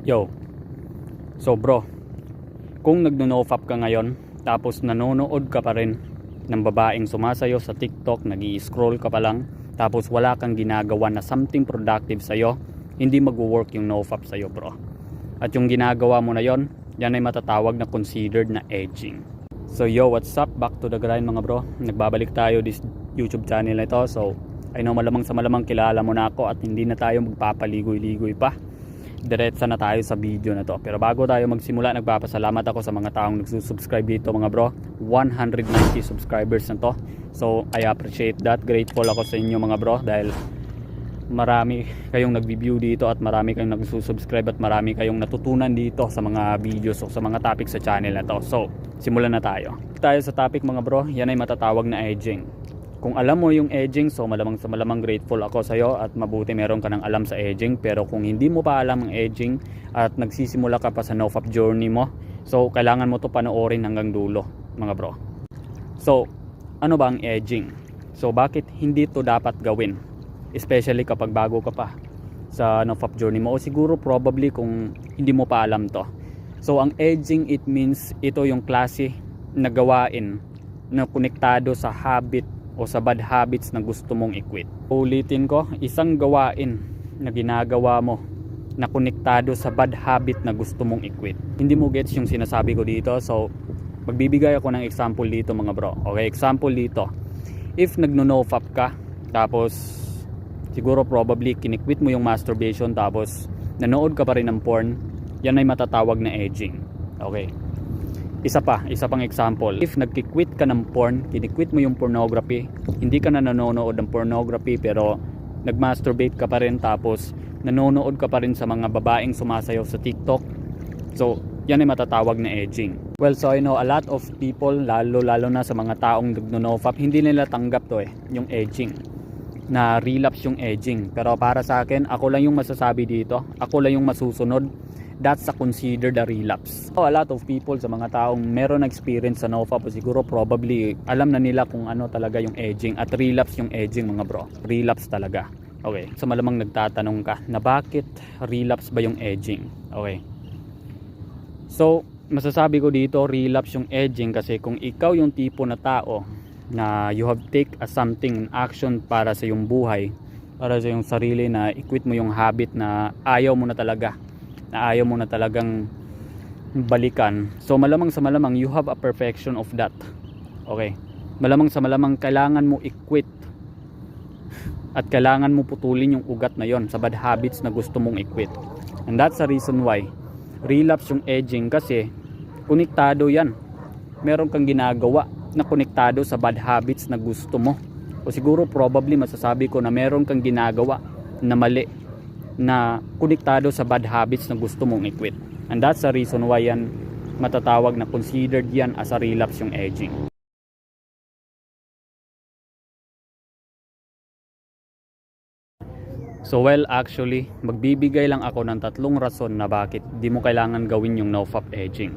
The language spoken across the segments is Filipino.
Yo, so bro, kung nagno-nofap ka ngayon tapos nanonood ka pa rin ng babaeng sumasayo sa TikTok, nag-i-scroll ka pa lang, tapos wala kang ginagawa na something productive sa'yo, hindi mag-work yung nofap sa'yo bro. At yung ginagawa mo na yon, yan ay matatawag na considered na edging. So yo, what's up? Back to the grind mga bro. Nagbabalik tayo this YouTube channel na ito. So I know malamang sa malamang kilala mo na ako at hindi na tayo magpapaligoy-ligoy pa. Diretsa na tayo sa video na to. Pero bago tayo magsimula, nagpapasalamat ako sa mga taong nagsusubscribe dito mga bro. 190 subscribers na to. So I appreciate that. Grateful ako sa inyo mga bro dahil marami kayong nag-view dito at marami kayong nagsusubscribe at marami kayong natutunan dito sa mga videos o sa mga topics sa channel na to. So simulan na tayo. Tayo sa topic mga bro, yan ay matatawag na edging. Kung alam mo yung edging, so malamang sa malamang grateful ako sa iyo at mabuti meron ka ng alam sa edging. Pero kung hindi mo pa alam ang edging at nagsisimula ka pa sa nofap journey mo, so kailangan mo to panoorin hanggang dulo mga bro. So ano ba ang edging? So bakit hindi to dapat gawin? Especially kapag bago ka pa sa nofap journey mo o siguro probably kung hindi mo pa alam to. So ang edging, it means ito yung klase na gawain na konektado sa habit o sa bad habits na gusto mong i-quit. Ulitin ko, isang gawain na ginagawa mo na konektado sa bad habit na gusto mong i-quit. Hindi mo gets yung sinasabi ko dito, so magbibigay ako ng example dito mga bro. Okay, example dito. If nagno-nofap ka, tapos siguro probably kinikwit mo yung masturbation, tapos nanood ka pa rin ng porn, yan ay matatawag na edging. Okay. Isa pang example. If nagkikwit ka ng porn, kinikwit mo yung pornography, hindi ka na nanonood ng pornography pero nagmasturbate ka pa rin, tapos nanonood ka pa rin sa mga babaeng sumasayaw sa TikTok. So, yan ay matatawag na edging. Well, so I know a lot of people, lalo na sa mga taong nagno-nofap, hindi nila tanggap to yung edging. Na relapse yung edging. Pero para sa akin, ako lang yung masasabi dito. Ako lang yung masusunod. That's a considered a relapse. So, a lot of people, sa mga taong meron experience sa nofap, siguro probably alam na nila kung ano talaga yung edging at relapse yung edging mga bro. Relapse talaga. Okay. So malamang nagtatanong ka na bakit relapse ba yung edging? Okay. So masasabi ko dito, relapse yung edging kasi kung ikaw yung tipo na tao na you have take a something in action para sa yung buhay, para sa yung sarili, na i-quit mo yung habit na ayaw mo na talaga, na ayaw mo na talagang balikan. So malamang sa malamang you have a perfection of that. Okay. Malamang sa malamang kailangan mo i-quit at kailangan mo putulin yung ugat na yon sa bad habits na gusto mong i-quit. And that's the reason why relapse yung edging, kasi konektado yan. Meron kang ginagawa na konektado sa bad habits na gusto mo. O siguro probably masasabi ko na meron kang ginagawa na mali na konektado sa bad habits na gusto mong i-quit. And that's the reason why yan matatawag na considered yan as a relapse yung edging. So well, actually magbibigay lang ako ng 3 rason na bakit di mo kailangan gawin yung nofap edging.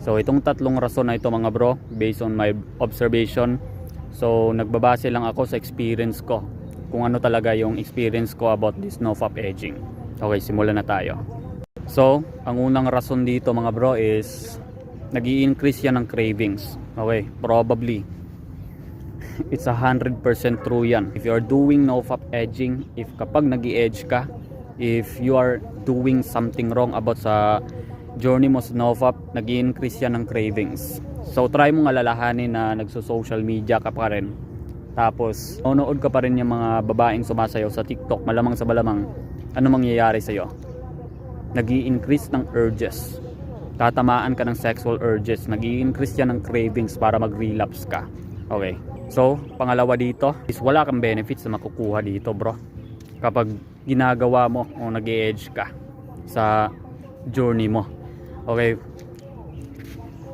So itong 3 rason na ito mga bro, based on my observation. So nagbabase lang ako sa experience ko, kung ano talaga yung experience ko about this nofap edging. Okay, simulan na tayo. So ang unang rason dito mga bro is nag-i-increase yan ng cravings. Okay, probably it's 100% true yan. If you are doing nofap edging, if kapag nag-i-edge ka, if you are doing something wrong about sa journey mo sa nofap, nag-i-increase yan ng cravings. So try mong alalahanin na nagso-social media ka pa rin, tapos nanonood ka pa rin yung mga babaeng sumasayaw sa TikTok, malamang sa malamang ano mangyayari sa'yo? Nag-i-increase ng urges, tatamaan ka ng sexual urges, nag-i-increase yan ng cravings para mag-relapse ka. Okay. So, pangalawa dito is wala kang benefits na makukuha dito bro kapag ginagawa mo o nag-e-edge ka sa journey mo. Okay,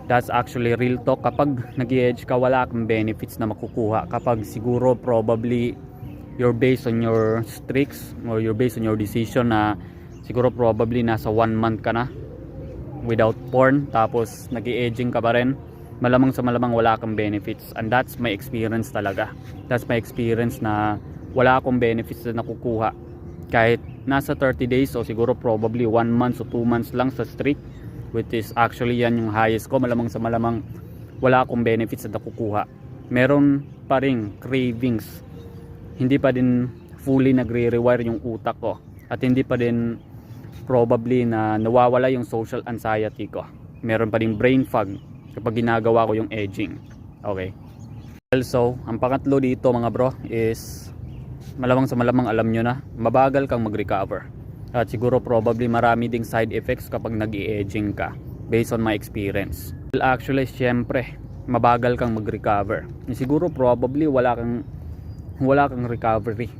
that's actually real talk. Kapag nag-e-edge ka, wala kang benefits na makukuha. Kapag siguro probably you're based on your streaks or you're based on your decision na siguro probably nasa 1 month ka na without porn, tapos nag-e-edging ka pa rin, malamang sa malamang wala kang benefits. And that's my experience talaga. That's my experience na wala akong benefits na nakukuha kahit nasa 30 days o siguro probably 1 month o 2 months lang sa streak, which is actually yan yung highest ko. Malamang sa malamang wala akong benefits na nakukuha. Meron pa rin cravings, hindi pa din fully nagre-rewire yung utak ko, at hindi pa din probably na nawawala yung social anxiety ko. Meron pa din brain fog kapag ginagawa ko yung edging. Okay. Also, ang pangatlo dito mga bro is malamang sa malamang alam nyo na, mabagal kang mag-recover. At siguro probably marami ding side effects kapag nag-i-edging ka based on my experience. Well, actually, syempre, mabagal kang mag-recover. Siguro probably wala kang recovery.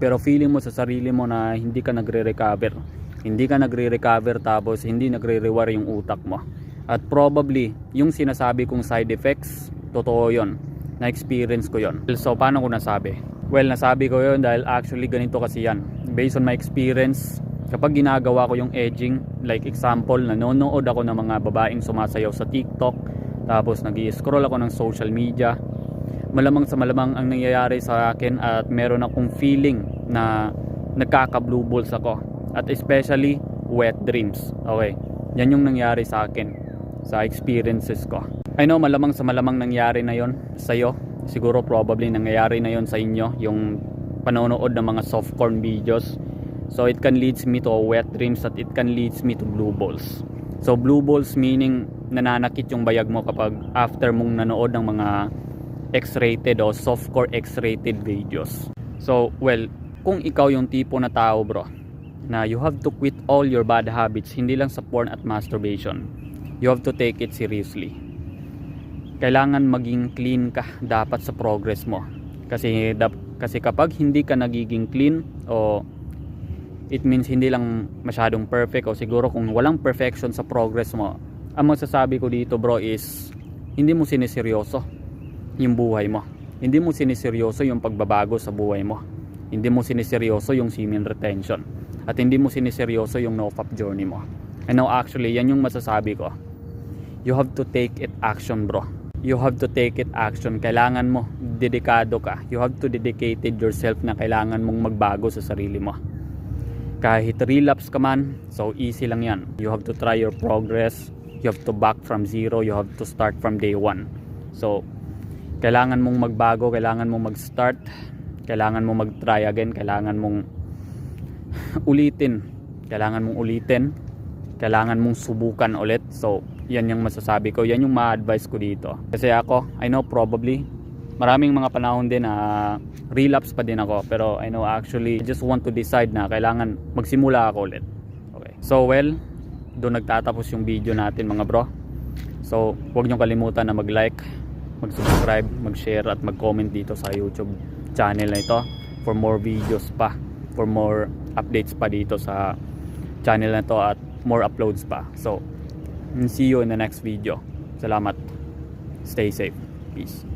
Pero feeling mo sa sarili mo na hindi ka nagre-recover. Hindi ka nagre-recover tapos hindi nagre-rewire yung utak mo. At probably, yung sinasabi kong side effects, totoo yon. Na-experience ko yon. So, paano ko nasabi? Well, nasabi ko yon dahil actually ganito kasi yan. Based on my experience, kapag ginagawa ko yung edging, like example, nanonood ako ng mga babaeng sumasayaw sa TikTok, tapos nag-i-scroll ako ng social media, malamang sa malamang ang nangyayari sa akin at meron akong feeling na nagkaka-blue balls ako. At especially, wet dreams. Okay, yan yung nangyari sa akin, sa experiences ko. I know malamang sa malamang nangyari na yon sa'yo. Siguro probably nangyayari na yon sa inyo, yung panonood ng mga softcore videos. So it can leads me to wet dreams at it can leads me to blue balls. So blue balls meaning nananakit yung bayag mo kapag after mong nanood ng mga X-rated o softcore X-rated videos. So well, kung ikaw yung tipo na tao bro, na you have to quit all your bad habits, hindi lang sa porn at masturbation, you have to take it seriously. Kailangan maging clean ka dapat sa progress mo. Kasi kapag hindi ka nagiging clean, o it means hindi lang masyadong perfect, o siguro kung walang perfection sa progress mo, ang masasabi ko dito bro is hindi mo siniseryoso yung buhay mo. Hindi mo siniseryoso yung pagbabago sa buhay mo. Hindi mo siniseryoso yung semen retention. At hindi mo siniseryoso yung no-fap journey mo. And now actually, yan yung masasabi ko. You have to take it action bro. You have to take it action. Kailangan mo, dedikado ka. You have to dedicated yourself na kailangan mong magbago sa sarili mo. Kahit relapse ka man, so easy lang yan. You have to try your progress. You have to back from zero. You have to start from day one. So, kailangan mong magbago. Kailangan mong mag-start. Kailangan mong mag-try again. Kailangan mong ulitin. Kailangan mong ulitin. Kailangan mong subukan ulit. So, yan yung masasabi ko. Yan yung ma-advise ko dito. Kasi ako, I know probably maraming mga panahon din na relapse pa din ako. Pero I know actually, I just want to decide na kailangan magsimula ako ulit. Okay. So well, doon nagtatapos yung video natin mga bro. So, huwag nyo kalimutan na mag-like, mag-subscribe, mag-share at mag-comment dito sa YouTube channel na ito for more videos pa, for more updates pa dito sa channel na ito at more uploads pa. So, see you in the next video. Salamat. Stay safe. Peace.